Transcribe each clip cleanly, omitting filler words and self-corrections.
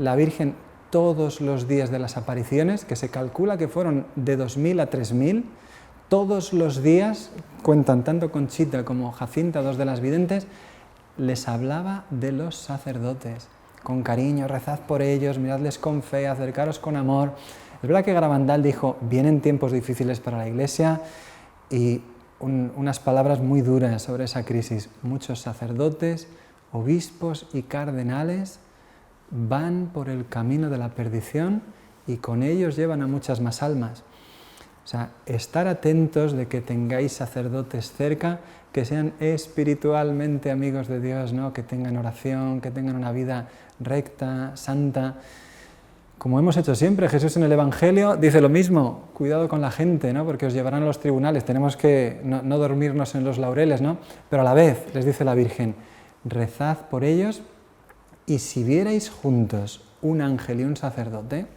la Virgen todos los días de las apariciones, que se calcula que fueron de 2000 a 3000, todos los días, cuentan tanto Conchita como Jacinta, dos de las videntes, les hablaba de los sacerdotes, con cariño, rezad por ellos, miradles con fe, acercaros con amor. Es verdad que Garabandal dijo, vienen tiempos difíciles para la Iglesia, y unas palabras muy duras sobre esa crisis. Muchos sacerdotes, obispos y cardenales van por el camino de la perdición y con ellos llevan a muchas más almas. O sea, estar atentos de que tengáis sacerdotes cerca, que sean espiritualmente amigos de Dios, ¿no? Que tengan oración, que tengan una vida recta, santa. Como hemos hecho siempre, Jesús en el Evangelio dice lo mismo, cuidado con la gente, ¿no? Porque os llevarán a los tribunales, tenemos que no dormirnos en los laureles, ¿no? Pero a la vez, les dice la Virgen, rezad por ellos, y si vierais juntos un ángel y un sacerdote,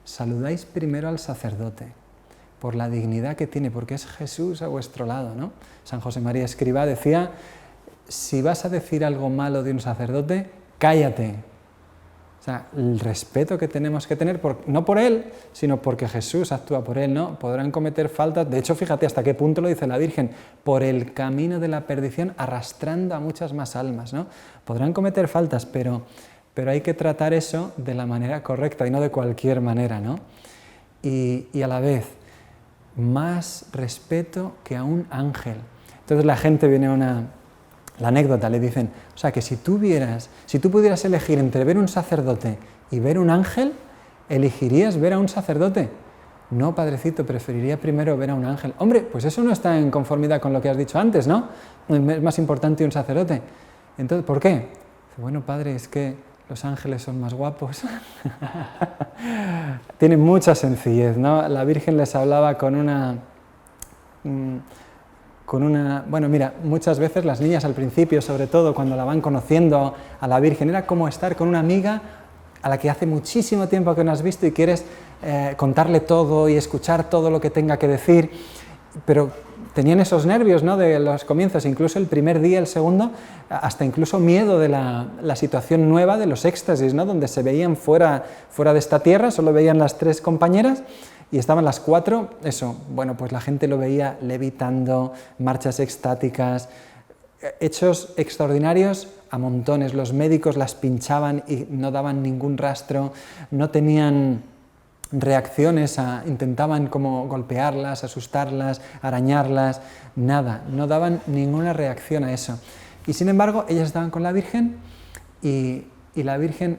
saludáis primero al sacerdote, por la dignidad que tiene, porque es Jesús a vuestro lado, ¿no? San José María Escrivá decía, si vas a decir algo malo de un sacerdote, cállate. O sea, el respeto que tenemos que tener, no por él, sino porque Jesús actúa por él, ¿no? Podrán cometer faltas, de hecho, fíjate hasta qué punto lo dice la Virgen, por el camino de la perdición, arrastrando a muchas más almas, ¿no? Podrán cometer faltas, pero hay que tratar eso de la manera correcta y no de cualquier manera, ¿no? Y a la vez, más respeto que a un ángel. Entonces la gente viene la anécdota, le dicen, o sea que si tú pudieras elegir entre ver un sacerdote y ver un ángel, ¿elegirías ver a un sacerdote? No, padrecito, preferiría primero ver a un ángel. Hombre, pues eso no está en conformidad con lo que has dicho antes, ¿no? Es más importante un sacerdote. Entonces, ¿por qué? Bueno, padre, es que los ángeles son más guapos. Tienen mucha sencillez, ¿no? La Virgen les hablaba con una... Bueno, mira, muchas veces las niñas al principio, sobre todo cuando la van conociendo a la Virgen, era como estar con una amiga a la que hace muchísimo tiempo que no has visto y quieres contarle todo y escuchar todo lo que tenga que decir, pero tenían esos nervios, ¿no?, de los comienzos, incluso el primer día, el segundo, hasta incluso miedo de la situación nueva, de los éxtasis, ¿no?, donde se veían fuera de esta tierra, solo veían las tres compañeras, y estaban las cuatro, eso, bueno, pues la gente lo veía levitando, marchas extáticas, hechos extraordinarios a montones. Los médicos las pinchaban y no daban ningún rastro, no tenían reacciones, intentaban como golpearlas, asustarlas, arañarlas, nada, no daban ninguna reacción a eso. Y sin embargo, ellas estaban con la Virgen y la Virgen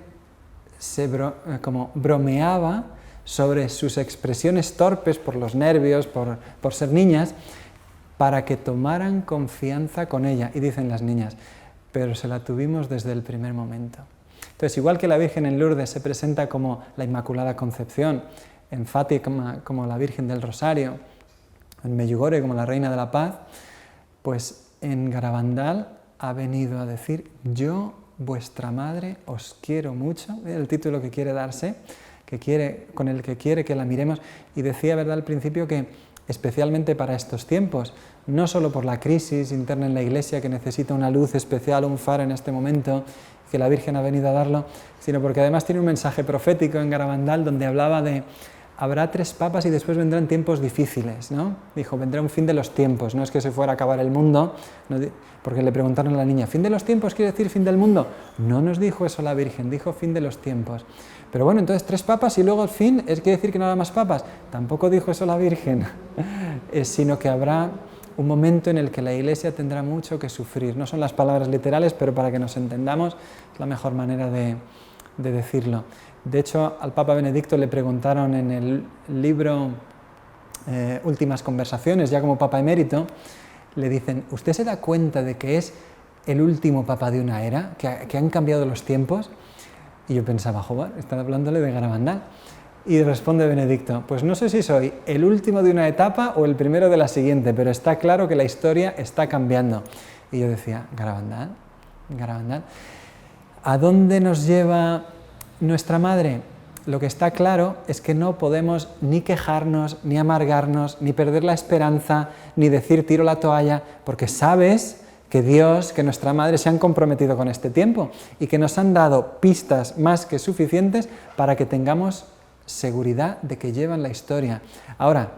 como bromeaba sobre sus expresiones torpes por los nervios, por ser niñas, para que tomaran confianza con ella. Y dicen las niñas, pero se la tuvimos desde el primer momento. Entonces, igual que la Virgen en Lourdes se presenta como la Inmaculada Concepción, en Fátima como la Virgen del Rosario, en Medjugorje como la Reina de la Paz, pues en Garabandal ha venido a decir, yo, vuestra madre, os quiero mucho, el título que quiere darse, con el que quiere que la miremos, y decía, ¿verdad?, al principio que especialmente para estos tiempos, no solo por la crisis interna en la Iglesia que necesita una luz especial, un faro en este momento, que la Virgen ha venido a darlo, sino porque además tiene un mensaje profético en Garabandal donde hablaba de habrá 3 papas y después vendrán tiempos difíciles, ¿no? Dijo, vendrá un fin de los tiempos, no es que se fuera a acabar el mundo, no, porque le preguntaron a la niña, ¿fin de los tiempos quiere decir fin del mundo? No nos dijo eso la Virgen, dijo fin de los tiempos. Pero bueno, entonces 3 papas y luego el fin, ¿quiere decir que no habrá más papas? Tampoco dijo eso la Virgen, sino que habrá un momento en el que la Iglesia tendrá mucho que sufrir. No son las palabras literales, pero para que nos entendamos es la mejor manera de decirlo. De hecho, al Papa Benedicto le preguntaron en el libro Últimas Conversaciones, ya como Papa Emérito, le dicen, ¿usted se da cuenta de que es el último Papa de una era, que han cambiado los tiempos? Y yo pensaba, joder, están hablándole de Garabandal. Y responde Benedicto, pues no sé si soy el último de una etapa o el primero de la siguiente, pero está claro que la historia está cambiando. Y yo decía, Garabandal, Garabandal, ¿a dónde nos lleva nuestra madre? Lo que está claro es que no podemos ni quejarnos, ni amargarnos, ni perder la esperanza, ni decir tiro la toalla, porque sabes que Dios, que nuestra Madre se han comprometido con este tiempo y que nos han dado pistas más que suficientes para que tengamos seguridad de que llevan la historia. Ahora,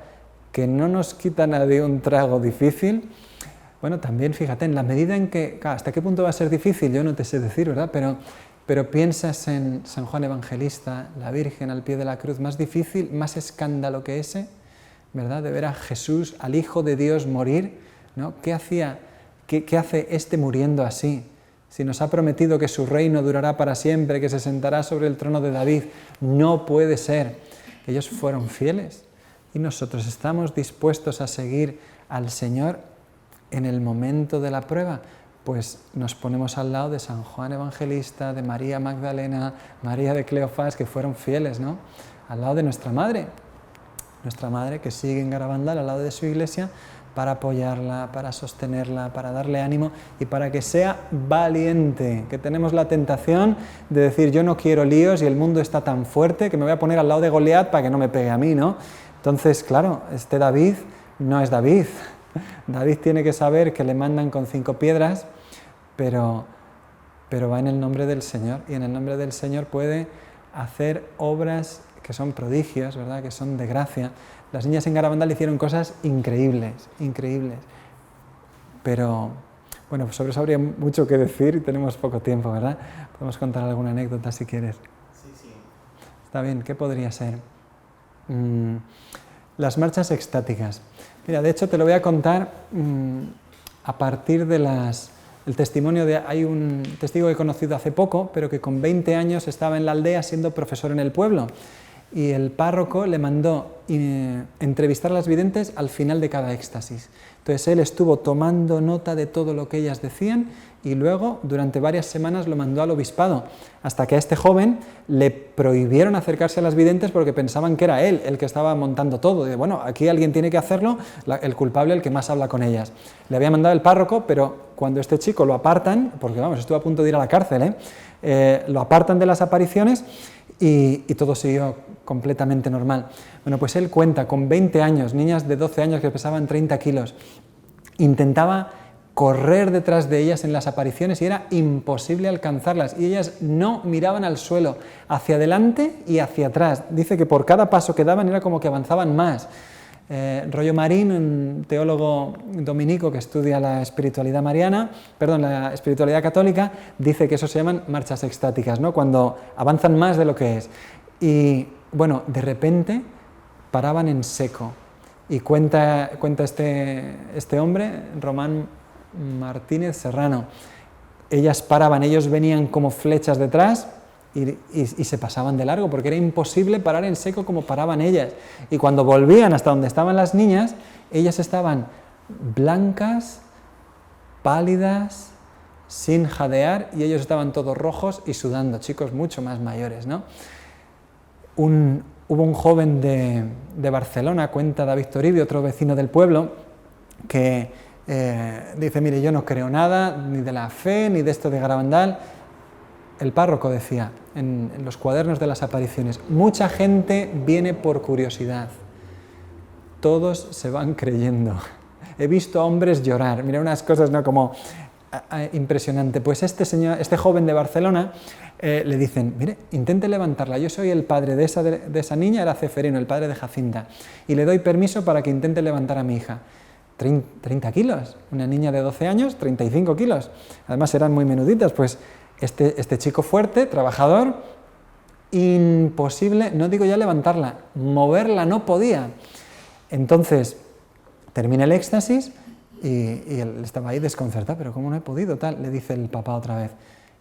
que no nos quita nadie un trago difícil, bueno, también fíjate, en la medida en que, claro, ¿hasta qué punto va a ser difícil? Yo no te sé decir, ¿verdad? Pero piensas en San Juan Evangelista, la Virgen al pie de la cruz, más difícil, más escándalo que ese, ¿verdad? De ver a Jesús, al Hijo de Dios morir, ¿no? ¿Qué hace este muriendo así? Si nos ha prometido que su reino durará para siempre, que se sentará sobre el trono de David, no puede ser. Ellos fueron fieles y nosotros estamos dispuestos a seguir al Señor en el momento de la prueba. Pues nos ponemos al lado de San Juan Evangelista, de María Magdalena, María de Cleofás, que fueron fieles, ¿no? Al lado de nuestra Madre que sigue en Garabandal, al lado de su iglesia, para apoyarla, para sostenerla, para darle ánimo y para que sea valiente, que tenemos la tentación de decir yo no quiero líos y el mundo está tan fuerte que me voy a poner al lado de Goliat para que no me pegue a mí, ¿no? Entonces, claro, este David no es David. David tiene que saber que le mandan con 5 piedras, pero va en el nombre del Señor, y en el nombre del Señor puede hacer obras que son prodigios, ¿verdad? Que son de gracia. Las niñas en Garabandal hicieron cosas increíbles, pero bueno, pues sobre eso habría mucho que decir y tenemos poco tiempo, ¿verdad? Podemos contar alguna anécdota si quieres. Sí. Está bien, ¿qué podría ser? Las marchas extáticas. Mira, de hecho te lo voy a contar a partir de el testimonio de... Hay un testigo que he conocido hace poco, pero que con 20 años estaba en la aldea siendo profesor en el pueblo. Y el párroco le mandó entrevistar a las videntes al final de cada éxtasis. Entonces él estuvo tomando nota de todo lo que ellas decían y luego durante varias semanas lo mandó al obispado, hasta que a este joven le prohibieron acercarse a las videntes porque pensaban que era él el que estaba montando todo. Y bueno, aquí alguien tiene que hacerlo, el culpable, el que más habla con ellas. Le había mandado el párroco, pero cuando este chico lo apartan, porque vamos, estuvo a punto de ir a la cárcel, lo apartan de las apariciones y todo siguió completamente normal. Bueno, pues él cuenta, con 20 años, niñas de 12 años que pesaban 30 kilos, intentaba correr detrás de ellas en las apariciones y era imposible alcanzarlas, y ellas no miraban al suelo, hacia adelante y hacia atrás. Dice que por cada paso que daban era como que avanzaban más. Rollo Marín, un teólogo dominico que estudia la espiritualidad la espiritualidad católica, dice que eso se llaman marchas extáticas, ¿no? Cuando avanzan más de lo que es. Y bueno, de repente paraban en seco. Y cuenta este hombre, Román Martínez Serrano, ellas paraban, ellos venían como flechas detrás y se pasaban de largo, porque era imposible parar en seco como paraban ellas. Y cuando volvían hasta donde estaban las niñas, ellas estaban blancas, pálidas, sin jadear, y ellos estaban todos rojos y sudando, chicos mucho más mayores, ¿no? Hubo un joven de Barcelona, cuenta David Toribio, otro vecino del pueblo, que dice, mire, yo no creo nada, ni de la fe, ni de esto de Garabandal. El párroco decía en los cuadernos de las apariciones, mucha gente viene por curiosidad, todos se van creyendo. He visto a hombres llorar, mira, unas cosas, ¿no?, como impresionante. Pues este joven de Barcelona le dicen, mire, intente levantarla, yo soy el padre de esa niña, era Ceferino, el padre de Jacinta, y le doy permiso para que intente levantar a mi hija. 30 kilos, una niña de 12 años, 35 kilos, además eran muy menuditas. Pues este chico fuerte, trabajador, imposible, no digo ya levantarla, moverla no podía. Entonces termina el éxtasis y él estaba ahí desconcertado, pero ¿cómo no he podido? Tal, le dice el papá otra vez,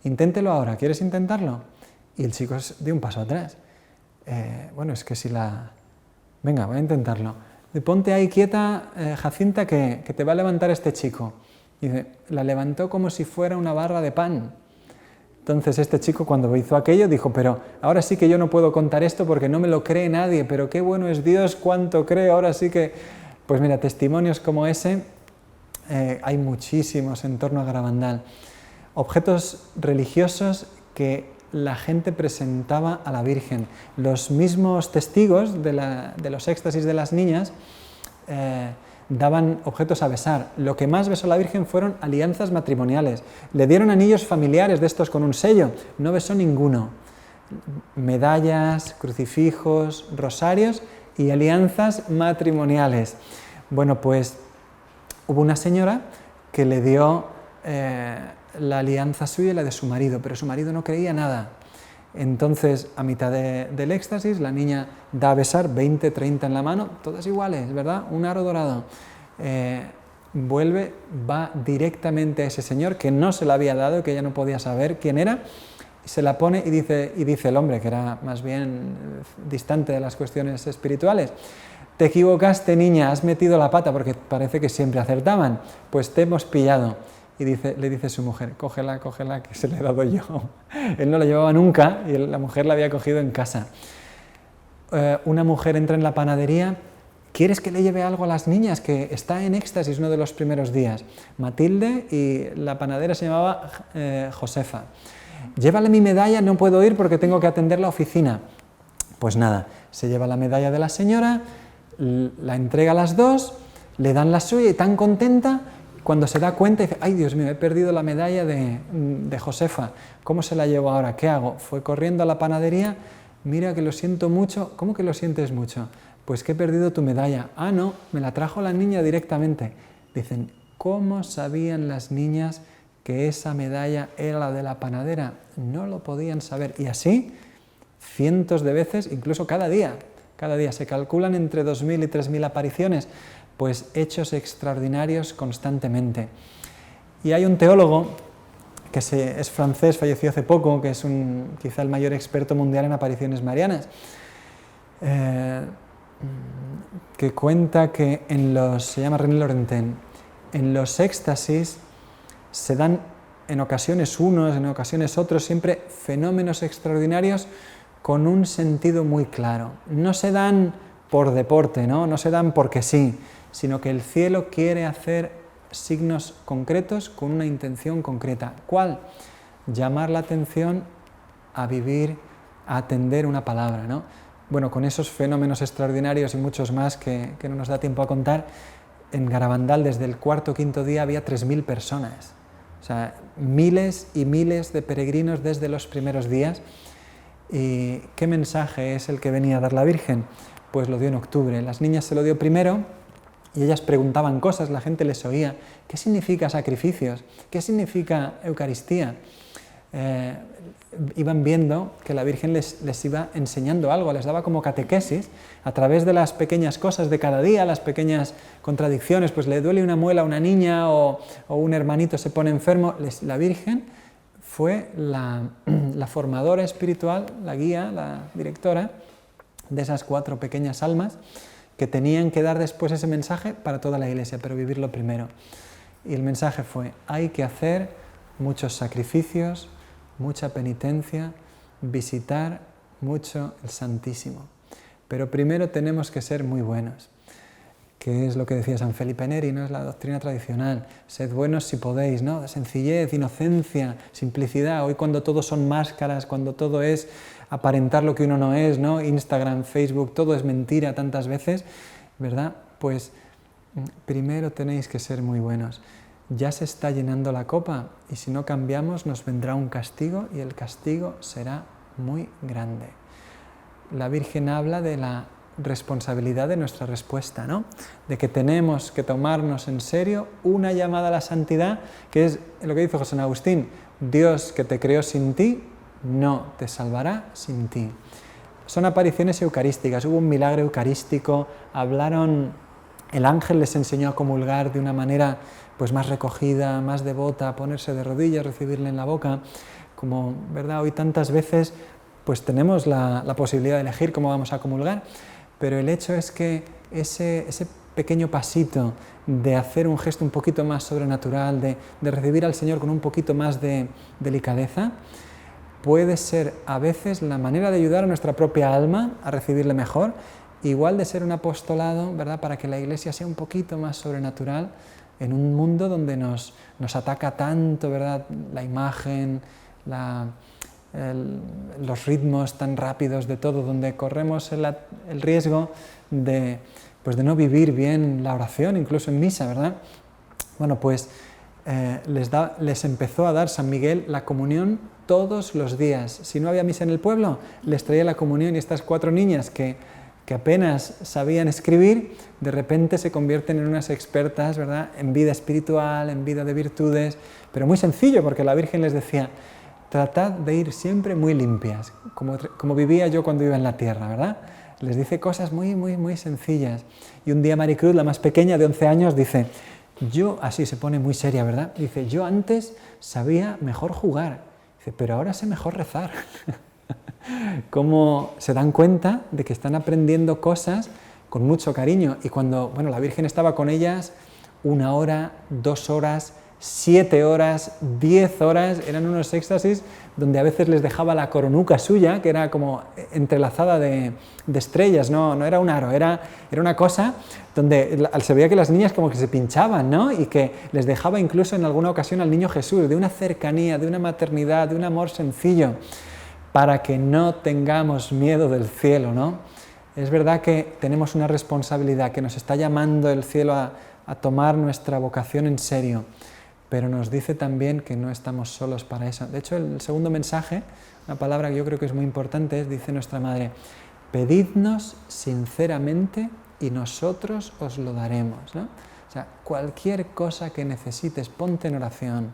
inténtelo ahora, ¿quieres intentarlo? Y el chico dio un paso atrás. Bueno, es que si venga, voy a intentarlo. Ponte ahí quieta, Jacinta, que te va a levantar este chico. Y dice, la levantó como si fuera una barra de pan. Entonces este chico, cuando hizo aquello, dijo, pero ahora sí que yo no puedo contar esto porque no me lo cree nadie, pero qué bueno es Dios, cuánto creo, ahora sí que... Pues mira, testimonios como ese hay muchísimos en torno a Garabandal. Objetos religiosos que la gente presentaba a la Virgen. Los mismos testigos de los éxtasis de las niñas daban objetos a besar. Lo que más besó la Virgen fueron alianzas matrimoniales. Le dieron anillos familiares de estos con un sello, no besó ninguno. Medallas, crucifijos, rosarios y alianzas matrimoniales. Bueno, pues hubo una señora que le dio la alianza suya y la de su marido, pero su marido no creía nada. Entonces, a mitad del éxtasis, la niña da a besar 20, 30 en la mano, todas iguales, ¿verdad? Un aro dorado. Vuelve, va directamente a ese señor que no se la había dado, que ella no podía saber quién era, y se la pone y dice el hombre, que era más bien distante de las cuestiones espirituales: te equivocaste, niña, has metido la pata, porque parece que siempre acertaban, pues te hemos pillado. Y le dice su mujer: cógela, cógela, que se la he dado yo. Él no la llevaba nunca y la mujer la había cogido en casa. Una mujer entra en la panadería: ¿quieres que le lleve algo a las niñas? Que está en éxtasis uno de los primeros días. Matilde, y la panadera se llamaba Josefa. Llévale mi medalla, no puedo ir porque tengo que atender la oficina. Pues nada, se lleva la medalla de la señora, la entrega a las dos, le dan la suya y tan contenta, cuando se da cuenta dice: ay, Dios mío, he perdido la medalla de Josefa, ¿cómo se la llevo ahora? ¿Qué hago? Fue corriendo a la panadería: mira que lo siento mucho. ¿Cómo que lo sientes mucho? Pues que he perdido tu medalla. Ah, no, me la trajo la niña directamente. Dicen: ¿cómo sabían las niñas que esa medalla era la de la panadera? No lo podían saber. Y así, cientos de veces, incluso cada día se calculan entre 2.000 y 3.000 apariciones, pues hechos extraordinarios constantemente. Y hay un teólogo que es francés, falleció hace poco, que es quizá el mayor experto mundial en apariciones marianas, que cuenta que se llama René Laurentin, en los éxtasis se dan en ocasiones unos, en ocasiones otros, siempre fenómenos extraordinarios con un sentido muy claro. No se dan por deporte, no se dan porque sí, sino que el cielo quiere hacer signos concretos con una intención concreta. ¿Cuál? Llamar la atención a vivir, a atender una palabra, ¿no? Bueno, con esos fenómenos extraordinarios y muchos más que no nos da tiempo a contar, en Garabandal desde el cuarto o quinto día había 3.000 personas. O sea, miles y miles de peregrinos desde los primeros días. ¿Y qué mensaje es el que venía a dar la Virgen? Pues lo dio en octubre. Las niñas se lo dio primero y ellas preguntaban cosas, la gente les oía. ¿Qué significa sacrificios? ¿Qué significa Eucaristía? Iban viendo que la Virgen les iba enseñando algo, les daba como catequesis a través de las pequeñas cosas de cada día, las pequeñas contradicciones, pues le duele una muela a una niña o un hermanito se pone enfermo. La Virgen fue la formadora espiritual, la guía, la directora de esas 4 pequeñas almas que tenían que dar después ese mensaje para toda la Iglesia, pero vivirlo primero. Y el mensaje fue: hay que hacer muchos sacrificios, mucha penitencia, visitar mucho el Santísimo. Pero primero tenemos que ser muy buenos, que es lo que decía San Felipe Neri, ¿no? Es la doctrina tradicional. Sed buenos si podéis, ¿no? Sencillez, inocencia, simplicidad. Hoy, cuando todo son máscaras, cuando todo es aparentar lo que uno no es, ¿no? Instagram, Facebook, todo es mentira tantas veces, ¿verdad? Pues primero tenéis que ser muy buenos. Ya se está llenando la copa y si no cambiamos nos vendrá un castigo y el castigo será muy grande. La Virgen habla de la responsabilidad de nuestra respuesta, ¿no? De que tenemos que tomarnos en serio una llamada a la santidad, que es lo que dice José San Agustín: Dios que te creó sin ti, no te salvará sin ti. Son apariciones eucarísticas, hubo un milagro eucarístico, el ángel les enseñó a comulgar de una manera pues más recogida, más devota, a ponerse de rodillas, recibirle en la boca, como, ¿verdad? Hoy tantas veces pues tenemos la posibilidad de elegir cómo vamos a comulgar, pero el hecho es que ese pequeño pasito de hacer un gesto un poquito más sobrenatural, de recibir al Señor con un poquito más de delicadeza, puede ser a veces la manera de ayudar a nuestra propia alma a recibirle mejor, igual de ser un apostolado, ¿verdad?, para que la Iglesia sea un poquito más sobrenatural en un mundo donde nos ataca tanto, ¿verdad?, la imagen, los ritmos tan rápidos de todo, donde corremos el riesgo de pues de no vivir bien la oración, incluso en misa, ¿verdad? Bueno, pues les empezó a dar San Miguel la comunión todos los días. Si no había misa en el pueblo, les traía la comunión, y estas 4 niñas que apenas sabían escribir, de repente se convierten en unas expertas, ¿verdad?, en vida espiritual, en vida de virtudes, pero muy sencillo, porque la Virgen les decía: tratad de ir siempre muy limpias, como vivía yo cuando iba en la tierra, ¿verdad? Les dice cosas muy, muy, muy sencillas. Y un día Maricruz, la más pequeña, de 11 años, dice: yo, así se pone muy seria, ¿verdad? Dice: yo antes sabía mejor jugar, dice, pero ahora sé mejor rezar. Cómo se dan cuenta de que están aprendiendo cosas con mucho cariño. Y cuando, bueno, la Virgen estaba con ellas 1 hora, 2 horas, 7 horas, 10 horas, eran unos éxtasis donde a veces les dejaba la coronuca suya, que era como entrelazada de estrellas, no era un aro, era una cosa donde se veía que las niñas como que se pinchaban, ¿no? Y que les dejaba incluso en alguna ocasión al niño Jesús, de una cercanía, de una maternidad, de un amor sencillo, para que no tengamos miedo del cielo, ¿no? Es verdad que tenemos una responsabilidad, que nos está llamando el cielo a tomar nuestra vocación en serio, pero nos dice también que no estamos solos para eso. De hecho, el segundo mensaje, una palabra que yo creo que es muy importante, dice nuestra Madre: pedidnos sinceramente y nosotros os lo daremos, ¿no? O sea, cualquier cosa que necesites, ponte en oración,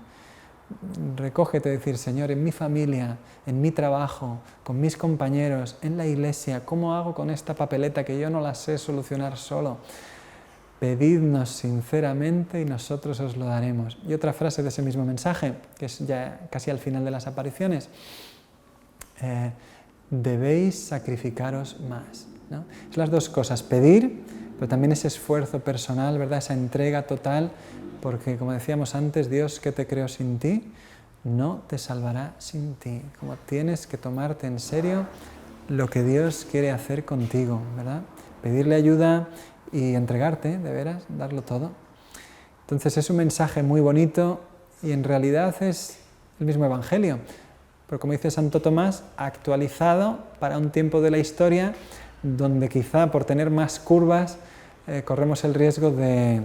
recógete, decir: Señor, en mi familia, en mi trabajo, con mis compañeros, en la iglesia, ¿cómo hago con esta papeleta que yo no la sé solucionar solo? Pedidnos sinceramente y nosotros os lo daremos. Y otra frase de ese mismo mensaje, que es ya casi al final de las apariciones: debéis sacrificaros más, ¿no? Es las dos cosas, pedir, pero también ese esfuerzo personal, ¿verdad?, esa entrega total, porque como decíamos antes, Dios que te creó sin ti, no te salvará sin ti. Como tienes que tomarte en serio lo que Dios quiere hacer contigo, ¿verdad? Pedirle ayuda y entregarte, de veras, darlo todo. Entonces es un mensaje muy bonito y en realidad es el mismo Evangelio, pero como dice Santo Tomás, actualizado para un tiempo de la historia donde quizá por tener más curvas corremos el riesgo de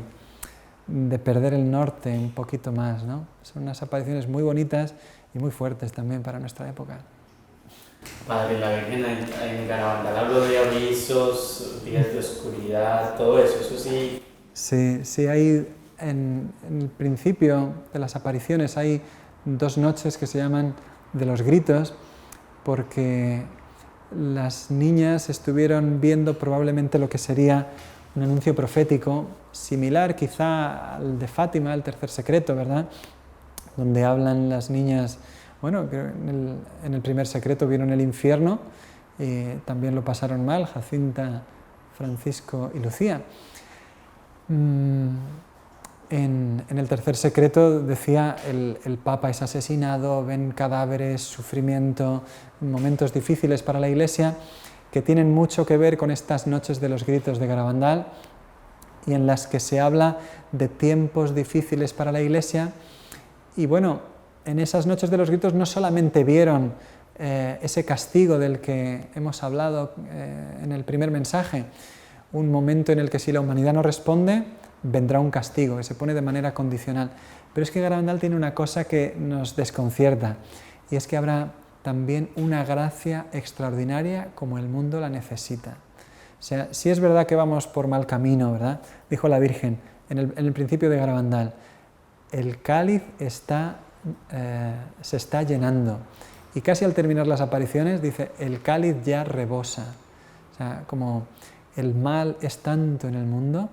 perder el norte un poquito más, ¿no? Son unas apariciones muy bonitas y muy fuertes también para nuestra época. Padre, la Virgen en Garabandal habló de avisos, días de oscuridad, todo eso sí. Sí, hay en el principio de las apariciones hay 2 noches que se llaman de los gritos, porque las niñas estuvieron viendo probablemente lo que sería un anuncio profético, similar quizá al de Fátima, el tercer secreto, ¿verdad?, donde hablan las niñas. Bueno, en el primer secreto vieron el infierno y también lo pasaron mal, Jacinta, Francisco y Lucía. En el tercer secreto decía: el Papa es asesinado, ven cadáveres, sufrimiento, momentos difíciles para la Iglesia, que tienen mucho que ver con estas noches de los gritos de Garabandal, y en las que se habla de tiempos difíciles para la Iglesia. Y bueno, en esas noches de los gritos no solamente vieron ese castigo del que hemos hablado en el primer mensaje, un momento en el que si la humanidad no responde, vendrá un castigo, que se pone de manera condicional. Pero es que Garabandal tiene una cosa que nos desconcierta, y es que habrá también una gracia extraordinaria como el mundo la necesita. O sea, si es verdad que vamos por mal camino, ¿verdad?, dijo la Virgen en el principio de Garabandal: el cáliz se está llenando. Y casi al terminar las apariciones dice: el cáliz ya rebosa. O sea, como el mal es tanto en el mundo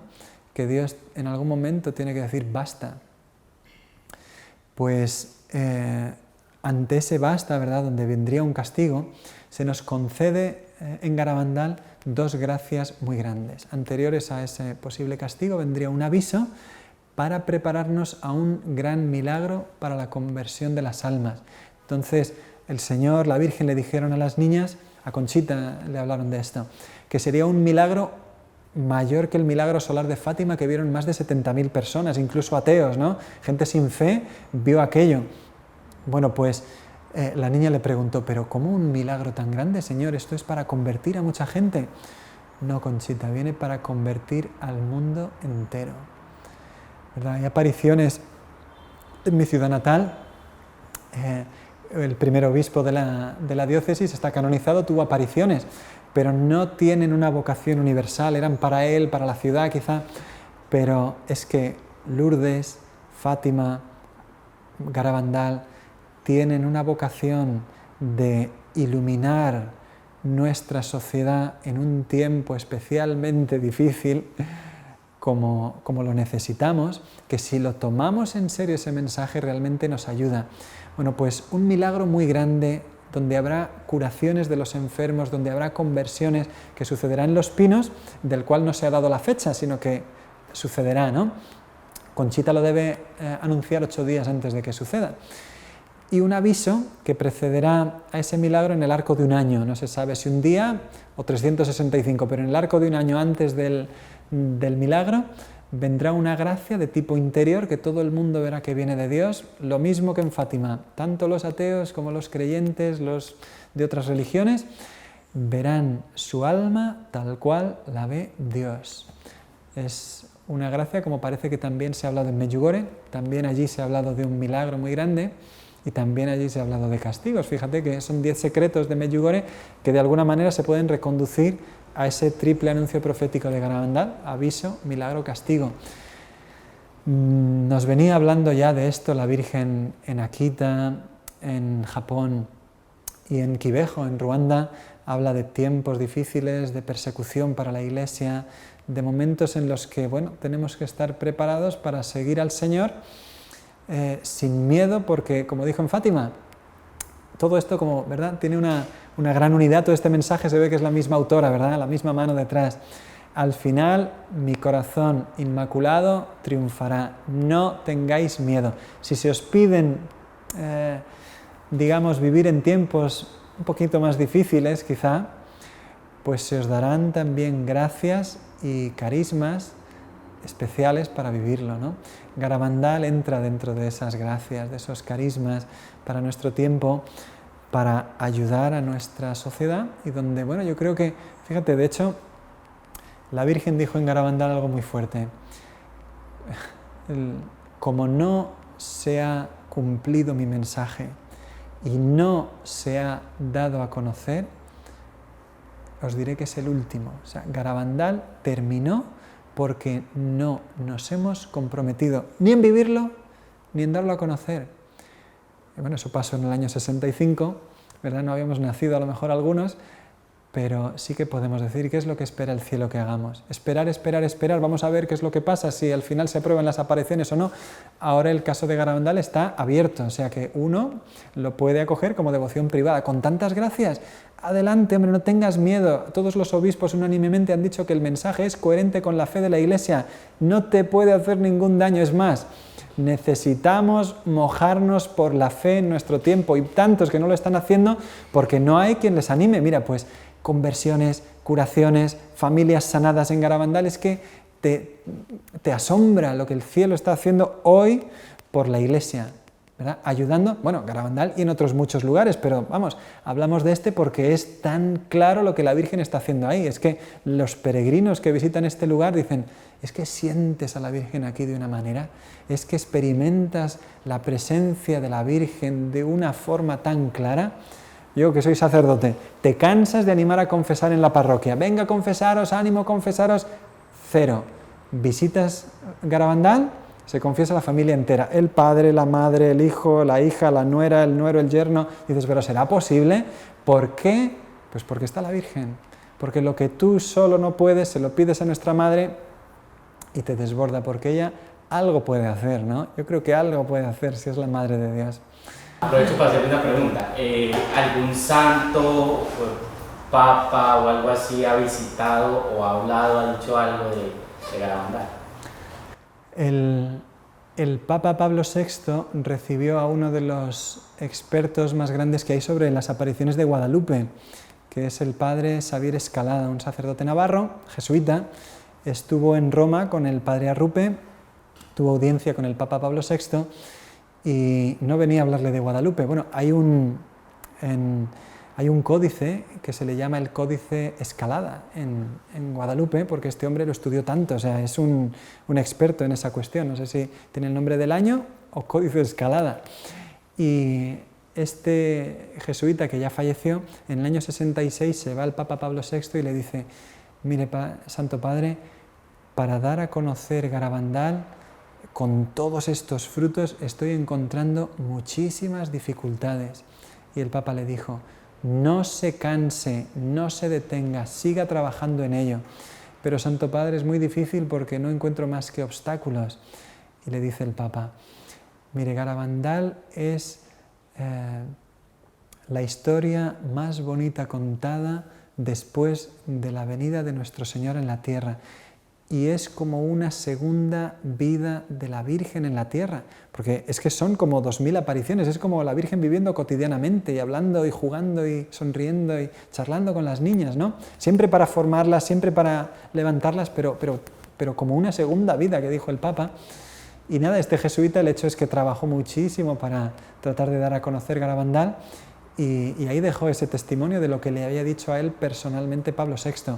que Dios en algún momento tiene que decir basta. Pues ante ese basta, ¿verdad?, donde vendría un castigo, se nos concede en Garabandal 2 gracias muy grandes. Anteriores a ese posible castigo vendría un aviso para prepararnos a un gran milagro para la conversión de las almas. Entonces el Señor, la Virgen le dijeron a las niñas, a Conchita le hablaron de esto, que sería un milagro mayor que el milagro solar de Fátima, que vieron más de 70.000 personas, incluso ateos, ¿no? Gente sin fe vio aquello. Bueno, pues la niña le preguntó: ¿pero cómo un milagro tan grande, Señor? Esto es para convertir a mucha gente. No, Conchita, viene para convertir al mundo entero. ¿Verdad? Hay apariciones en mi ciudad natal. El primer obispo de la diócesis está canonizado, tuvo apariciones, pero no tienen una vocación universal, eran para él, para la ciudad quizá, pero es que Lourdes, Fátima, Garabandal tienen una vocación de iluminar nuestra sociedad en un tiempo especialmente difícil como lo necesitamos, que si lo tomamos en serio ese mensaje realmente nos ayuda. Bueno, pues un milagro muy grande donde habrá curaciones de los enfermos, donde habrá conversiones, que sucederá en Los Pinos, del cual no se ha dado la fecha, sino que sucederá, ¿no? Conchita lo debe anunciar 8 días antes de que suceda. Y un aviso que precederá a ese milagro en el arco de un año, no se sabe si un día o 365, pero en el arco de un año antes del milagro vendrá una gracia de tipo interior que todo el mundo verá que viene de Dios, lo mismo que en Fátima, tanto los ateos como los creyentes, los de otras religiones, verán su alma tal cual la ve Dios. Es una gracia como parece que también se ha hablado en Medjugorje, también allí se ha hablado de un milagro muy grande, y también allí se ha hablado de castigos. Fíjate que son 10 secretos de Medjugorje que de alguna manera se pueden reconducir a ese triple anuncio profético de Garabandal: aviso, milagro, castigo. Nos venía hablando ya de esto la Virgen en Akita, en Japón, y en Kibeho, en Ruanda, habla de tiempos difíciles, de persecución para la Iglesia, de momentos en los que, bueno, tenemos que estar preparados para seguir al Señor sin miedo, porque, como dijo en Fátima, todo esto, como, ¿verdad?, tiene una gran unidad, todo este mensaje se ve que es la misma autora, ¿verdad?, la misma mano detrás. Al final, mi corazón inmaculado triunfará, no tengáis miedo. Si se os piden, digamos, vivir en tiempos un poquito más difíciles, quizá, pues se os darán también gracias y carismas especiales para vivirlo, ¿no? Garabandal entra dentro de esas gracias, de esos carismas para nuestro tiempo, para ayudar a nuestra sociedad, y donde, bueno, yo creo que, fíjate, de hecho, la Virgen dijo en Garabandal algo muy fuerte: como no se ha cumplido mi mensaje y no se ha dado a conocer, os diré que es el último. O sea, Garabandal terminó porque no nos hemos comprometido ni en vivirlo ni en darlo a conocer. Y bueno, eso pasó en el año 65, ¿verdad? No habíamos nacido a lo mejor algunos, pero sí que podemos decir qué es lo que espera el cielo que hagamos. Esperar, esperar, esperar, vamos a ver qué es lo que pasa, si al final se aprueban las apariciones o no. Ahora el caso de Garabandal está abierto, o sea que uno lo puede acoger como devoción privada. Con tantas gracias, adelante, hombre, no tengas miedo. Todos los obispos unánimemente han dicho que el mensaje es coherente con la fe de la Iglesia, no te puede hacer ningún daño. Es más, necesitamos mojarnos por la fe en nuestro tiempo, y tantos que no lo están haciendo porque no hay quien les anime. Mira, pues conversiones, curaciones, familias sanadas en Garabandal, es que te asombra lo que el cielo está haciendo hoy por la Iglesia, ¿verdad? Ayudando, bueno, Garabandal y en otros muchos lugares, pero vamos, hablamos de este porque es tan claro lo que la Virgen está haciendo ahí. Es que los peregrinos que visitan este lugar dicen: es que sientes a la Virgen aquí de una manera, es que experimentas la presencia de la Virgen de una forma tan clara. Yo, que soy sacerdote, te cansas de animar a confesar en la parroquia. Venga, confesaros, ánimo, confesaros. Cero. Visitas Garabandal, se confiesa la familia entera. El padre, la madre, el hijo, la hija, la nuera, el nuero, el yerno. Dices, pero ¿será posible? ¿Por qué? Pues porque está la Virgen. Porque lo que tú solo no puedes, se lo pides a nuestra madre y te desborda, porque ella algo puede hacer, ¿no? Yo creo que algo puede hacer si es la Madre de Dios. Aprovecho para hacerle una pregunta. ¿Algún santo, papa o algo así ha visitado o ha hablado, ha dicho algo de Garabandal? El Papa Pablo VI recibió a uno de los expertos más grandes que hay sobre las apariciones de Guadalupe, que es el padre Xavier Escalada, un sacerdote navarro, jesuita. Estuvo en Roma con el padre Arrupe, tuvo audiencia con el Papa Pablo VI y no venía a hablarle de Guadalupe. Bueno, hay Hay un códice que se le llama el Códice Escalada en Guadalupe, porque este hombre lo estudió tanto, o sea, es un experto en esa cuestión. No sé si tiene el nombre del año o Códice Escalada. Y este jesuita que ya falleció, en el año 66 se va al Papa Pablo VI y le dice: mire, Santo Padre, para dar a conocer Garabandal, con todos estos frutos estoy encontrando muchísimas dificultades. Y el Papa le dijo: no se canse, no se detenga, siga trabajando en ello. Pero Santo Padre, es muy difícil porque no encuentro más que obstáculos. Y le dice el Papa: mire, Garabandal es la historia más bonita contada después de la venida de nuestro Señor en la tierra. Y es como una segunda vida de la Virgen en la tierra, porque es que son como 2000 apariciones, es como la Virgen viviendo cotidianamente y hablando y jugando y sonriendo y charlando con las niñas, ¿no? Siempre para formarlas, siempre para levantarlas, pero como una segunda vida, que dijo el Papa. Y nada, este jesuita, el hecho es que trabajó muchísimo para tratar de dar a conocer Garabandal, y ahí dejó ese testimonio de lo que le había dicho a él personalmente Pablo VI.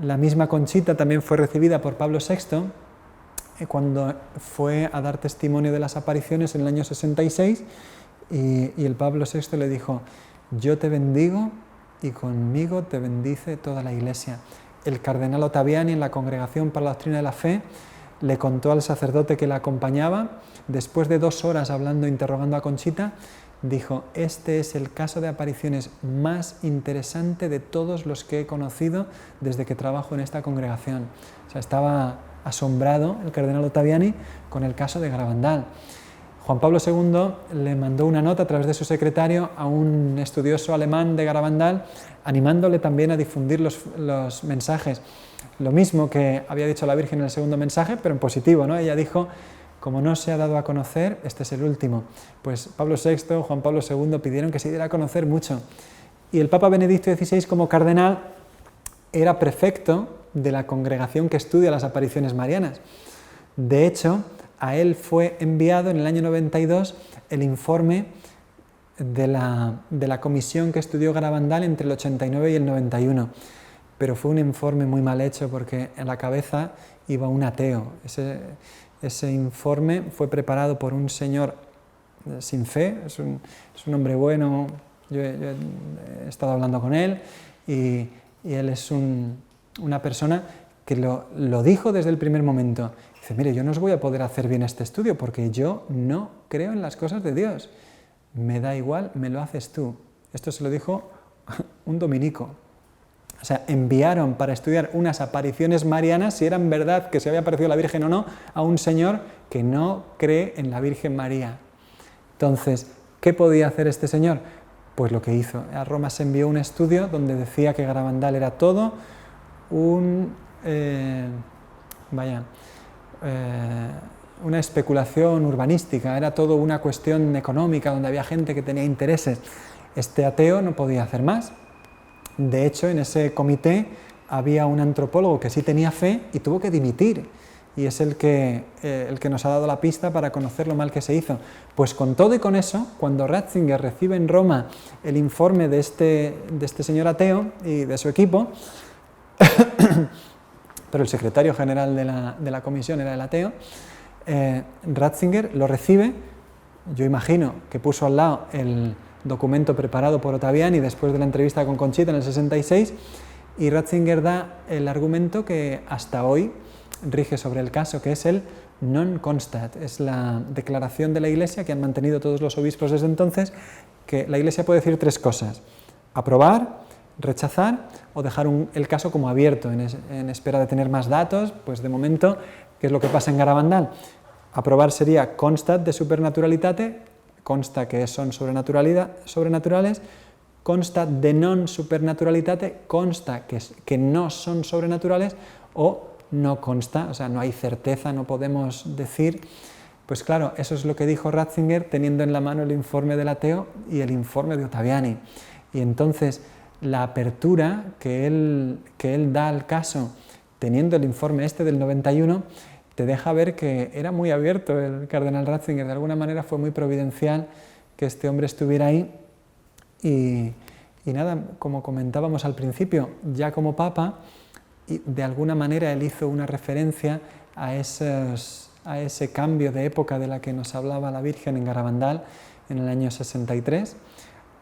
La misma Conchita también fue recibida por Pablo VI cuando fue a dar testimonio de las apariciones en el año 66, y el Pablo VI le dijo: yo te bendigo y conmigo te bendice toda la Iglesia. El cardenal Ottaviani, en la Congregación para la Doctrina de la Fe, le contó al sacerdote que la acompañaba, después de 2 horas hablando, interrogando a Conchita, dijo: este es el caso de apariciones más interesante de todos los que he conocido desde que trabajo en esta congregación. O sea, estaba asombrado el cardenal Ottaviani con el caso de Garabandal. Juan Pablo II le mandó una nota a través de su secretario a un estudioso alemán de Garabandal, animándole también a difundir los mensajes. Lo mismo que había dicho la Virgen en el segundo mensaje, pero en positivo, ¿no? Ella dijo: como no se ha dado a conocer, este es el último. Pues Pablo VI, Juan Pablo II pidieron que se diera a conocer mucho. Y el Papa Benedicto XVI, como cardenal, era prefecto de la congregación que estudia las apariciones marianas. De hecho, a él fue enviado en el año 92 el informe de la comisión que estudió Garabandal entre el 89 y el 91. Pero fue un informe muy mal hecho porque en la cabeza iba un ateo. Ese informe fue preparado por un señor sin fe, es un hombre bueno, yo he estado hablando con él, y él es una persona que lo dijo desde el primer momento. Dice: mire, yo no os voy a poder hacer bien este estudio porque yo no creo en las cosas de Dios. Me da igual, me lo haces tú. Esto se lo dijo un dominico. O sea, enviaron para estudiar unas apariciones marianas, si eran verdad que se había aparecido la Virgen o no, a un señor que no cree en la Virgen María. Entonces, ¿qué podía hacer este señor? Pues lo que hizo. A Roma se envió un estudio donde decía que Garabandal era todo una especulación urbanística, era todo una cuestión económica donde había gente que tenía intereses. Este ateo no podía hacer más. De hecho, en ese comité había un antropólogo que sí tenía fe y tuvo que dimitir, y es el que nos ha dado la pista para conocer lo mal que se hizo. Pues con todo y con eso, cuando Ratzinger recibe en Roma el informe de este señor ateo y de su equipo, pero el secretario general de la comisión era el ateo, Ratzinger lo recibe. Yo imagino que puso al lado el documento preparado por Ottaviani después de la entrevista con Conchita en el 66, y Ratzinger da el argumento que hasta hoy rige sobre el caso, que es el non constat, es la declaración de la Iglesia que han mantenido todos los obispos desde entonces, que la Iglesia puede decir 3 cosas: aprobar, rechazar o dejar el caso como abierto en espera de tener más datos. Pues de momento, ¿qué es lo que pasa en Garabandal? Aprobar sería constat de supernaturalitate, consta que son sobrenaturales, constat de non supernaturalitate, consta que no son sobrenaturales, o no consta, o sea, no hay certeza, no podemos decir. Pues claro, eso es lo que dijo Ratzinger, teniendo en la mano el informe del ateo y el informe de Ottaviani. Y entonces la apertura que él da al caso, teniendo el informe este del 91, te deja ver que era muy abierto el cardenal Ratzinger. De alguna manera fue muy providencial que este hombre estuviera ahí, y Y nada, como comentábamos al principio, ya como Papa, y de alguna manera él hizo una referencia a ese cambio de época de la que nos hablaba la Virgen en Garabandal en el año 63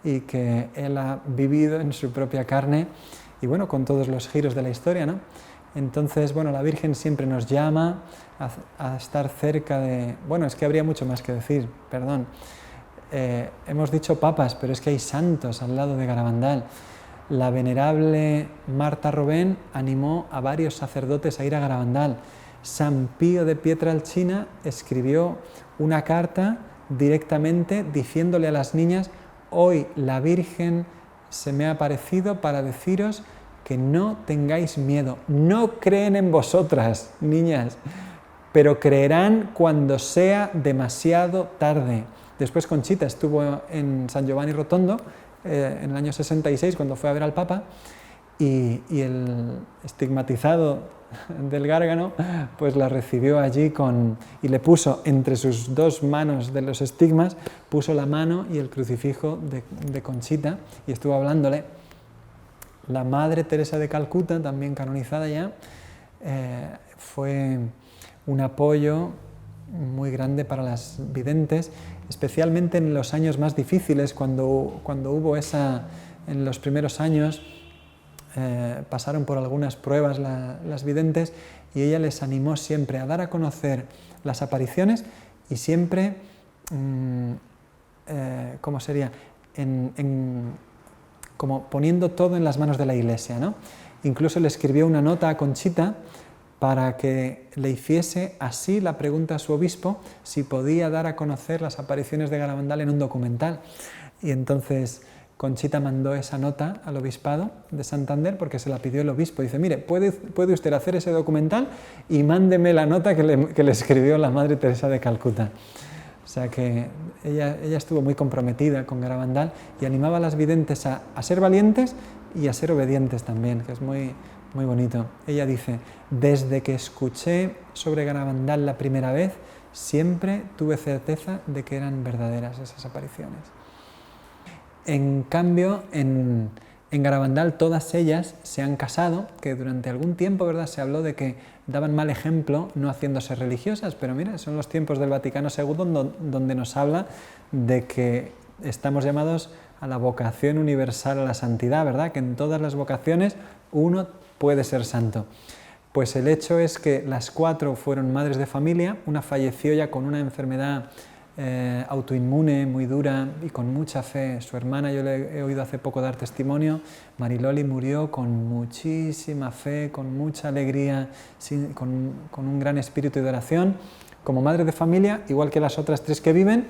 y que él ha vivido en su propia carne y bueno, con todos los giros de la historia, ¿no? Entonces, bueno, la Virgen siempre nos llama a estar cerca de... Bueno, es que habría mucho más que decir, perdón. Hemos dicho papas, pero es que hay santos al lado de Garabandal. La venerable Marta Robén animó a varios sacerdotes a ir a Garabandal. San Pío de Pietrelcina escribió una carta directamente diciéndole a las niñas: hoy la Virgen se me ha aparecido para deciros que no tengáis miedo. No creen en vosotras, niñas, pero creerán cuando sea demasiado tarde. Después Conchita estuvo en San Giovanni Rotondo en el año 66 cuando fue a ver al Papa y el estigmatizado del Gárgano pues la recibió allí y le puso entre sus dos manos de los estigmas, puso la mano y el crucifijo de Conchita y estuvo hablándole. La Madre Teresa de Calcuta, también canonizada ya, fue un apoyo muy grande para las videntes, especialmente en los años más difíciles, cuando hubo en los primeros años, pasaron por algunas pruebas las videntes y ella les animó siempre a dar a conocer las apariciones y siempre, ¿cómo sería?, como poniendo todo en las manos de la Iglesia, ¿no? Incluso le escribió una nota a Conchita para que le hiciese así la pregunta a su obispo si podía dar a conocer las apariciones de Garabandal en un documental. Y entonces Conchita mandó esa nota al obispado de Santander porque se la pidió el obispo. Dice: mire, ¿puede usted hacer ese documental y mándeme la nota que le escribió la Madre Teresa de Calcuta? O sea que ella estuvo muy comprometida con Garabandal y animaba a las videntes a ser valientes y a ser obedientes también, que es muy bonito. Ella dice: desde que escuché sobre Garabandal la primera vez, siempre tuve certeza de que eran verdaderas esas apariciones. En cambio, en Garabandal todas ellas se han casado, que durante algún tiempo, ¿verdad?, se habló de que daban mal ejemplo no haciéndose religiosas, pero mira, son los tiempos del Vaticano II donde nos habla de que estamos llamados a la vocación universal a la santidad, ¿verdad?, que en todas las vocaciones uno puede ser santo. Pues el hecho es que las 4 fueron madres de familia, una falleció ya con una enfermedad autoinmune muy dura y con mucha fe. Su hermana, yo le he oído hace poco dar testimonio, Mariloli murió con muchísima fe, con mucha alegría, con un gran espíritu de oración, como madre de familia, igual que las otras 3 que viven,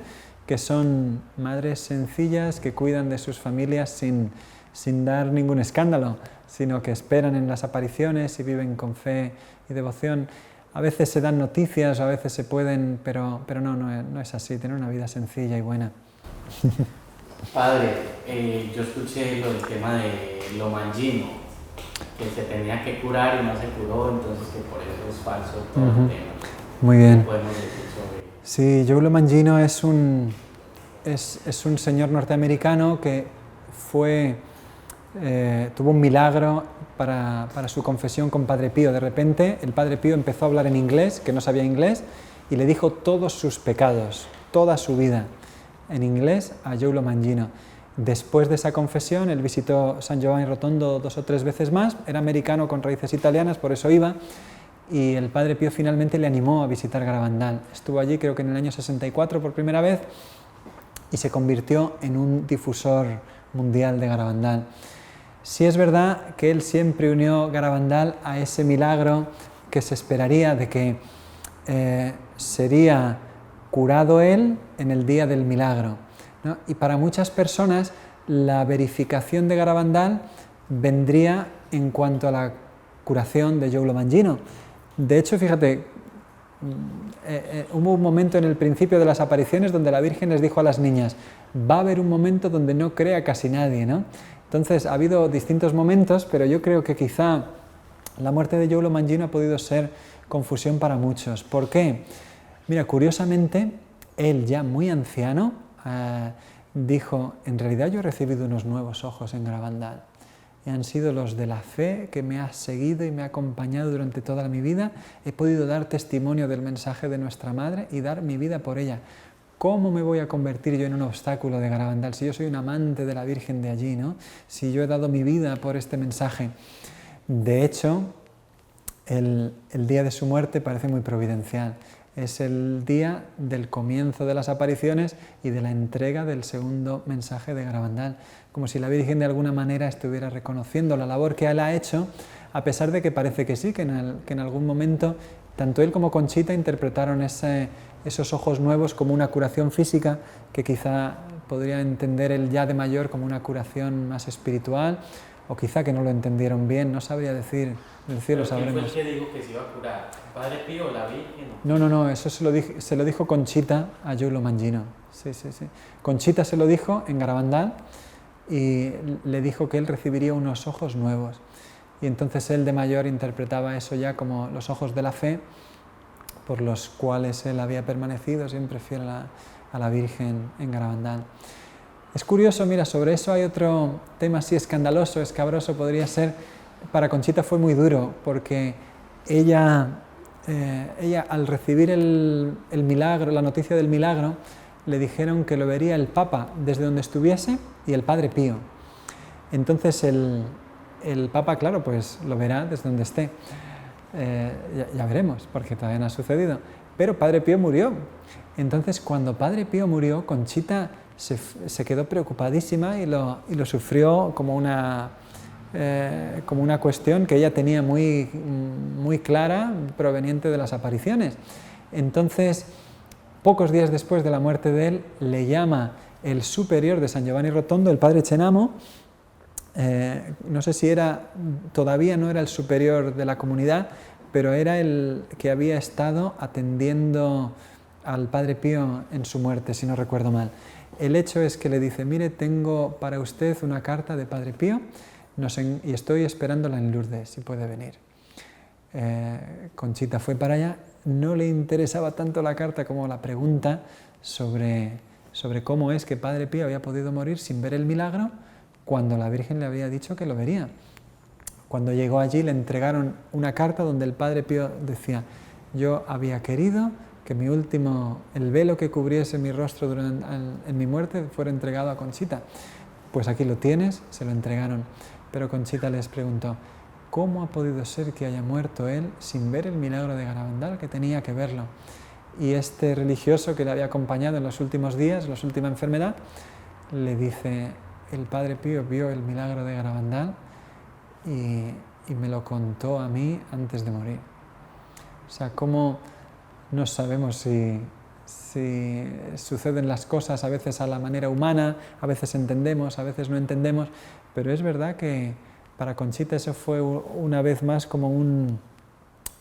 que son madres sencillas que cuidan de sus familias sin dar ningún escándalo, sino que esperan en las apariciones y viven con fe y devoción. A veces se dan noticias, a veces se pueden, pero no es así, tener una vida sencilla y buena. Padre, yo escuché del tema de lo mangino, que se tenía que curar y no se curó, entonces que por eso es falso todo el tema. Muy bien. ¿Qué podemos decir sobre eso? Sí, Joe Lomangino es un señor norteamericano que tuvo un milagro para su confesión con Padre Pío. De repente el Padre Pío empezó a hablar en inglés, que no sabía inglés, y le dijo todos sus pecados, toda su vida, en inglés a Joe Lomangino. Después de esa confesión, él visitó San Giovanni Rotondo 2 o 3 veces más, era americano con raíces italianas, por eso iba, y el Padre Pío finalmente le animó a visitar Garabandal. Estuvo allí creo que en el año 64 por primera vez y se convirtió en un difusor mundial de Garabandal. Sí es verdad que él siempre unió Garabandal a ese milagro que se esperaría de que sería curado él en el día del milagro, ¿no? Y para muchas personas la verificación de Garabandal vendría en cuanto a la curación de Joe Lomangino. De hecho, fíjate, hubo un momento en el principio de las apariciones donde la Virgen les dijo a las niñas: va a haber un momento donde no crea casi nadie, ¿no? Entonces ha habido distintos momentos, pero yo creo que quizá la muerte de Joe Lomangino ha podido ser confusión para muchos. ¿Por qué? Mira, curiosamente, él ya muy anciano, dijo, en realidad yo he recibido unos nuevos ojos en Garabandal. Y han sido los de la fe que me ha seguido y me ha acompañado durante toda mi vida. He podido dar testimonio del mensaje de nuestra Madre y dar mi vida por ella. ¿Cómo me voy a convertir yo en un obstáculo de Garabandal si yo soy un amante de la Virgen de allí, ¿no? Si yo he dado mi vida por este mensaje? De hecho, el día de su muerte parece muy providencial. Es el día del comienzo de las apariciones y de la entrega del segundo mensaje de Garabandal, como si la Virgen de alguna manera estuviera reconociendo la labor que él ha hecho, a pesar de que parece que sí, que en algún momento tanto él como Conchita interpretaron esos ojos nuevos como una curación física, que quizá podría entender él ya de mayor como una curación más espiritual, o quizá que no lo entendieron bien, no sabría decir, del cielo sabremos. ¿Quién fue el que dijo que se iba a curar? ¿Padre Pío o la Virgen? No, eso se lo dijo Conchita a Giulio Mangino. Sí. Conchita se lo dijo en Garabandal y le dijo que él recibiría unos ojos nuevos. Y entonces él de mayor interpretaba eso ya como los ojos de la fe, por los cuales él había permanecido siempre fiel a la Virgen en Garabandal. Es curioso, mira, sobre eso hay otro tema así escandaloso, escabroso, podría ser. Para Conchita fue muy duro, porque ella al recibir el milagro, la noticia del milagro, le dijeron que lo vería el Papa desde donde estuviese y el Padre Pío. Entonces el Papa, claro, pues lo verá desde donde esté. Ya veremos, porque todavía no ha sucedido. Pero Padre Pío murió. Entonces, cuando Padre Pío murió, Conchita se quedó preocupadísima y lo sufrió como una cuestión que ella tenía muy clara, proveniente de las apariciones. Entonces, pocos días después de la muerte de él, le llama el superior de San Giovanni Rotondo, el padre Cenamo. No sé si todavía no era el superior de la comunidad, pero era el que había estado atendiendo al Padre Pío en su muerte, si no recuerdo mal. El hecho es que le dice, mire, tengo para usted una carta de Padre Pío y estoy esperándola en Lourdes, si puede venir. Conchita fue para allá, no le interesaba tanto la carta como la pregunta sobre cómo es que Padre Pío había podido morir sin ver el milagro cuando la Virgen le había dicho que lo vería. Cuando llegó allí le entregaron una carta donde el Padre Pío decía, yo había querido que el velo que cubriese mi rostro en mi muerte fuera entregado a Conchita. Pues aquí lo tienes, se lo entregaron. Pero Conchita les preguntó, ¿cómo ha podido ser que haya muerto él sin ver el milagro de Garabandal, que tenía que verlo? Y este religioso que le había acompañado en los últimos días, la última enfermedad, le dice, el Padre Pío vio el milagro de Garabandal y me lo contó a mí antes de morir. O sea, cómo no sabemos si suceden las cosas a veces a la manera humana, a veces entendemos, a veces no entendemos, pero es verdad que para Conchita eso fue una vez más como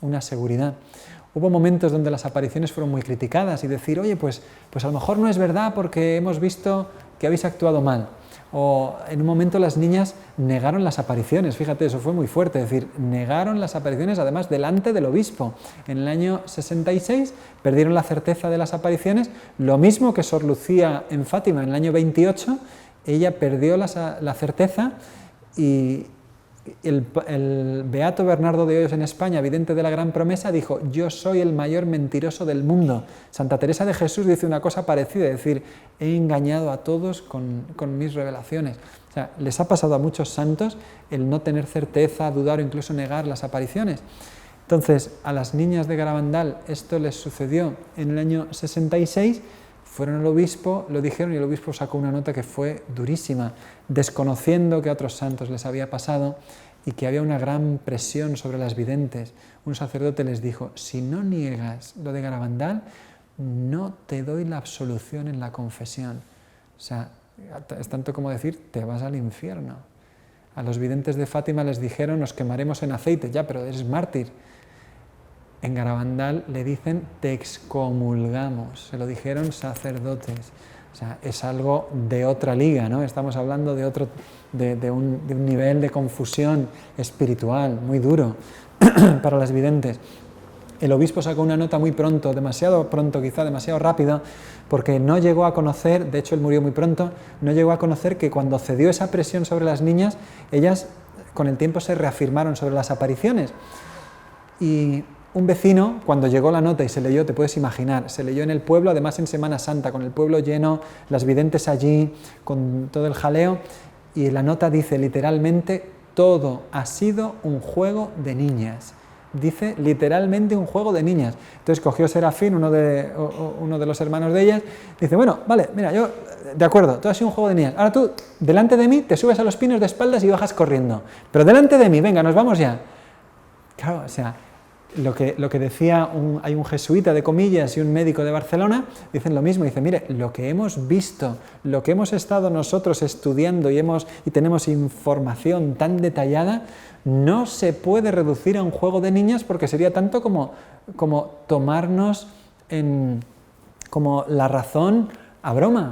una seguridad. Hubo momentos donde las apariciones fueron muy criticadas y decir, oye, pues a lo mejor no es verdad porque hemos visto que habéis actuado mal. O en un momento las niñas negaron las apariciones, fíjate, eso fue muy fuerte, es decir, negaron las apariciones además delante del obispo. En el año 66 perdieron la certeza de las apariciones, lo mismo que Sor Lucía en Fátima en el año 28, ella perdió la certeza y el beato Bernardo de Hoyos en España, vidente de la Gran Promesa, dijo, yo soy el mayor mentiroso del mundo. Santa Teresa de Jesús dice una cosa parecida, es decir, he engañado a todos con mis revelaciones. O sea, les ha pasado a muchos santos el no tener certeza, dudar o incluso negar las apariciones. Entonces, a las niñas de Garabandal esto les sucedió en el año 66, fueron al obispo, lo dijeron y el obispo sacó una nota que fue durísima, desconociendo que a otros santos les había pasado y que había una gran presión sobre las videntes. Un sacerdote les dijo, si no niegas lo de Garabandal, no te doy la absolución en la confesión. O sea, es tanto como decir, te vas al infierno. A los videntes de Fátima les dijeron, nos quemaremos en aceite, ya, pero eres mártir. En Garabandal le dicen, te excomulgamos, se lo dijeron sacerdotes. O sea, es algo de otra liga, ¿no? Estamos hablando de un nivel de confusión espiritual muy duro para las videntes. El obispo sacó una nota muy pronto, demasiado pronto, quizá demasiado rápido, porque no llegó a conocer, de hecho él murió muy pronto, no llegó a conocer que cuando cedió esa presión sobre las niñas, ellas con el tiempo se reafirmaron sobre las apariciones. Y un vecino, cuando llegó la nota y se leyó, te puedes imaginar, se leyó en el pueblo, además en Semana Santa, con el pueblo lleno, las videntes allí, con todo el jaleo, y la nota dice literalmente, todo ha sido un juego de niñas. Dice literalmente un juego de niñas. Entonces cogió Serafín, uno de los hermanos de ellas, dice, bueno, vale, mira, yo, de acuerdo, todo ha sido un juego de niñas. Ahora tú, delante de mí, te subes a los pinos de espaldas y bajas corriendo. Pero delante de mí, venga, nos vamos ya. Claro, o sea, lo que decía, hay un jesuita de comillas y un médico de Barcelona, dicen lo mismo, dice, mire, lo que hemos visto, lo que hemos estado nosotros estudiando y tenemos información tan detallada, no se puede reducir a un juego de niñas porque sería tanto como tomarnos como la razón a broma.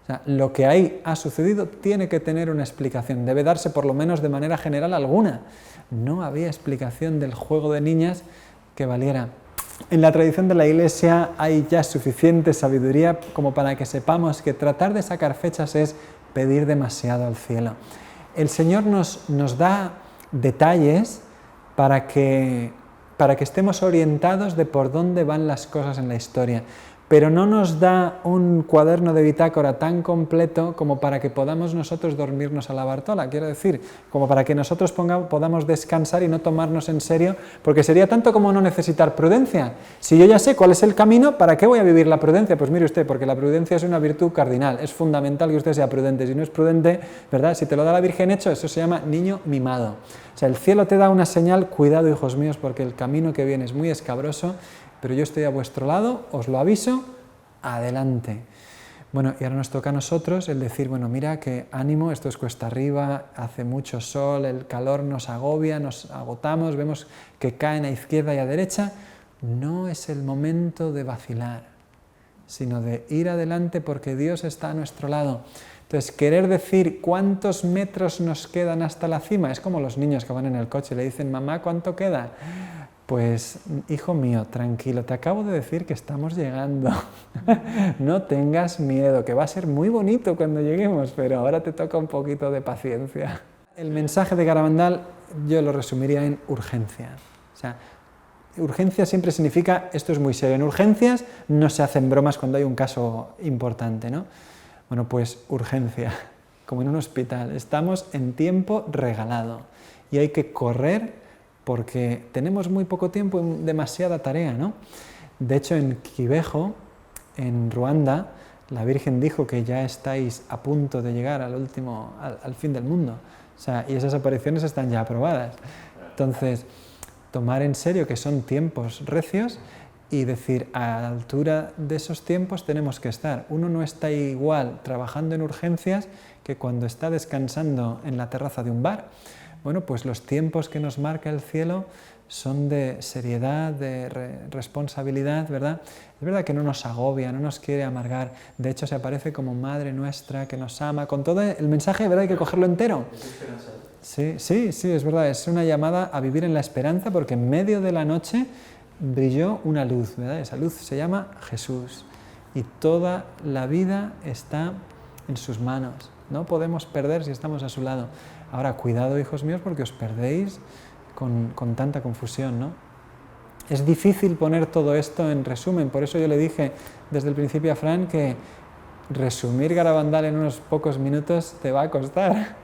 O sea, lo que ahí ha sucedido tiene que tener una explicación, debe darse por lo menos de manera general alguna. No había explicación del juego de niñas que valiera. En la tradición de la Iglesia hay ya suficiente sabiduría como para que sepamos que tratar de sacar fechas es pedir demasiado al cielo. El Señor nos da detalles para que estemos orientados de por dónde van las cosas en la historia, pero no nos da un cuaderno de bitácora tan completo como para que podamos nosotros dormirnos a la Bartola, quiero decir, como para que nosotros podamos descansar y no tomarnos en serio, porque sería tanto como no necesitar prudencia. Si yo ya sé cuál es el camino, ¿para qué voy a vivir la prudencia? Pues mire usted, porque la prudencia es una virtud cardinal, es fundamental que usted sea prudente. Si no es prudente, ¿verdad? Si te lo da la Virgen hecho, eso se llama niño mimado. O sea, el cielo te da una señal, cuidado hijos míos, porque el camino que viene es muy escabroso, pero yo estoy a vuestro lado, os lo aviso, adelante. Bueno, y ahora nos toca a nosotros el decir, bueno, mira que ánimo, esto es cuesta arriba, hace mucho sol, el calor nos agobia, nos agotamos, vemos que caen a izquierda y a derecha. No es el momento de vacilar, sino de ir adelante porque Dios está a nuestro lado. Entonces, querer decir cuántos metros nos quedan hasta la cima, es como los niños que van en el coche y le dicen, mamá, ¿cuánto queda? Pues, hijo mío, tranquilo, te acabo de decir que estamos llegando. No tengas miedo, que va a ser muy bonito cuando lleguemos, pero ahora te toca un poquito de paciencia. El mensaje de Garabandal yo lo resumiría en urgencia. O sea, urgencia siempre significa, esto es muy serio, en urgencias no se hacen bromas cuando hay un caso importante, ¿no? Bueno, pues urgencia, como en un hospital, estamos en tiempo regalado y hay que correr porque tenemos muy poco tiempo y demasiada tarea, ¿no? De hecho, en Kibeho, en Ruanda, la Virgen dijo que ya estáis a punto de llegar al fin del mundo. O sea, y esas apariciones están ya aprobadas. Entonces, tomar en serio que son tiempos recios y decir, a la altura de esos tiempos tenemos que estar. Uno no está igual trabajando en urgencias que cuando está descansando en la terraza de un bar. Bueno, pues los tiempos que nos marca el cielo son de seriedad, de responsabilidad, ¿verdad? Es verdad que no nos agobia, no nos quiere amargar, de hecho se aparece como Madre nuestra que nos ama, con todo el mensaje, ¿verdad? Hay que cogerlo entero. Sí, es verdad, es una llamada a vivir en la esperanza porque en medio de la noche brilló una luz, ¿verdad? Esa luz se llama Jesús y toda la vida está en sus manos, no podemos perder si estamos a su lado. Ahora, cuidado, hijos míos, porque os perdéis con tanta confusión, ¿no? Es difícil poner todo esto en resumen, por eso yo le dije desde el principio a Fran que resumir Garabandal en unos pocos minutos te va a costar.